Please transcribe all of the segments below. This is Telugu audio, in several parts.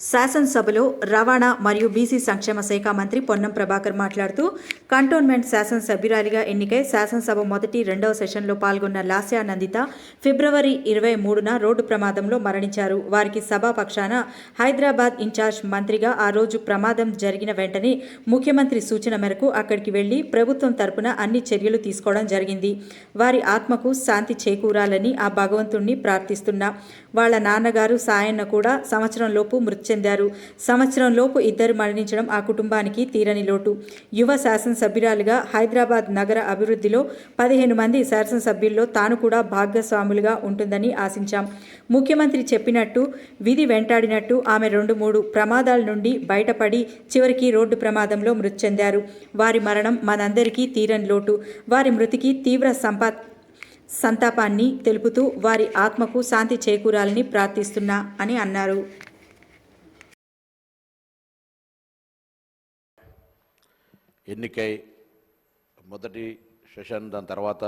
శాసనసభలో రవాణా మరియు బీసీ సంక్షేమ శాఖ మంత్రి పొన్నం ప్రభాకర్ మాట్లాడుతూ కంటోన్మెంట్ శాసనసభ్యురాలిగా ఎన్నికై శాసనసభ మొదటి రెండవ సెషన్లో పాల్గొన్న లాస్యా నందిత ఫిబ్రవరి 23న రోడ్డు ప్రమాదంలో మరణించారు. వారికి సభాపక్షాన హైదరాబాద్ ఇన్ఛార్జ్ మంత్రిగా ఆ రోజు ప్రమాదం జరిగిన వెంటనే ముఖ్యమంత్రి సూచన మేరకు అక్కడికి వెళ్లి ప్రభుత్వం తరపున అన్ని చర్యలు తీసుకోవడం జరిగింది. వారి ఆత్మకు శాంతి చేకూరాలని ఆ భగవంతుణ్ణి ప్రార్థిస్తున్నా. వాళ్ల నాన్నగారు సాయన్న కూడా సంవత్సరంలోపు మృతి చెందారు. సంవత్సరంలోపు ఇద్దరు మరణించడం ఆ కుటుంబానికి తీరని లోటు. యువ శాసనసభ్యురాలుగా హైదరాబాద్ నగర అభివృద్ధిలో 15 మంది శాసనసభ్యుల్లో తాను కూడా భాగస్వాములుగా ఉంటుందని ఆశించాం. ముఖ్యమంత్రి చెప్పినట్టు విధి వెంటాడినట్టు ఆమె 2-3 ప్రమాదాల నుండి బయటపడి చివరికి రోడ్డు ప్రమాదంలో మృతి చెందారు. వారి మరణం మనందరికీ తీరని లోటు. వారి మృతికి తీవ్ర సంతాపాన్ని తెలుపుతూ వారి ఆత్మకు శాంతి చేకూరాలని ప్రార్థిస్తున్నా అని అన్నారు. ఎన్నికై మొదటి సెషన్ దాని తర్వాత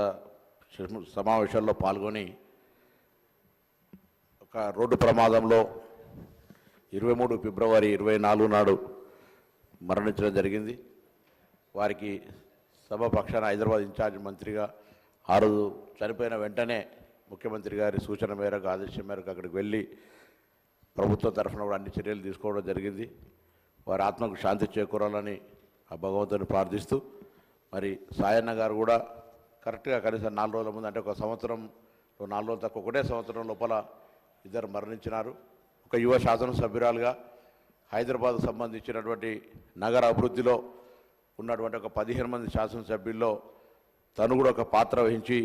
సమావేశాల్లో పాల్గొని ఒక రోడ్డు ప్రమాదంలో 23 ఫిబ్రవరి 24 నాడు మరణించడం జరిగింది. వారికి సభాపక్షాన హైదరాబాద్ ఇన్ఛార్జ్ మంత్రిగా ఆ రోజు చనిపోయిన వెంటనే ముఖ్యమంత్రి గారి సూచన మేరకు ఆదేశం మేరకు అక్కడికి వెళ్ళి ప్రభుత్వం తరఫున కూడా అన్ని చర్యలు తీసుకోవడం జరిగింది. వారి ఆత్మకు శాంతి చేకూరాలని ఆ భగవంతుని ప్రార్థిస్తూ మరి సాయన్న గారు కూడా కరెక్ట్గా కనీసం 4 రోజుల ముందు అంటే ఒక సంవత్సరం 4 రోజులు తక్కువ ఒకటే సంవత్సరం లోపల ఇద్దరు మరణించినారు. ఒక యువ శాసనసభ్యురాలుగా హైదరాబాద్ సంబంధించినటువంటి నగర అభివృద్ధిలో ఉన్నటువంటి ఒక 15 మంది శాసనసభ్యుల్లో తను కూడా ఒక పాత్ర వహించి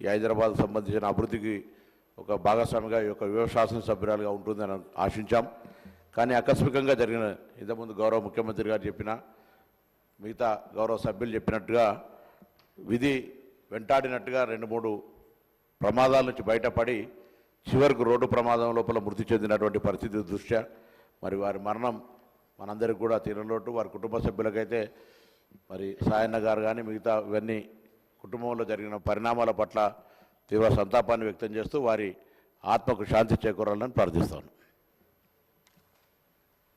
ఈ హైదరాబాద్ సంబంధించిన అభివృద్ధికి ఒక భాగస్వామిగా ఈ యొక్క యువ శాసనసభ్యురాలుగా ఉంటుందని ఆశించాం. కానీ ఆకస్మికంగా జరిగిన ఇంతకుముందు గౌరవ ముఖ్యమంత్రి గారు చెప్పిన మిగతా గౌరవ సభ్యులు చెప్పినట్టుగా విధి వెంటాడినట్టుగా 2-3 ప్రమాదాల నుంచి బయటపడి చివరికి రోడ్డు ప్రమాదం లోపల మృతి చెందినటువంటి పరిస్థితి దృష్ట్యా మరి వారి మరణం మనందరికీ కూడా తీరలోటు. వారి కుటుంబ సభ్యులకైతే మరి సాయన్న గారు కానీ మిగతా ఇవన్నీ కుటుంబంలో జరిగిన పరిణామాల పట్ల తీవ్ర సంతాపాన్ని వ్యక్తం చేస్తూ వారి ఆత్మకు శాంతి చేకూరాలని ప్రార్థిస్తాను.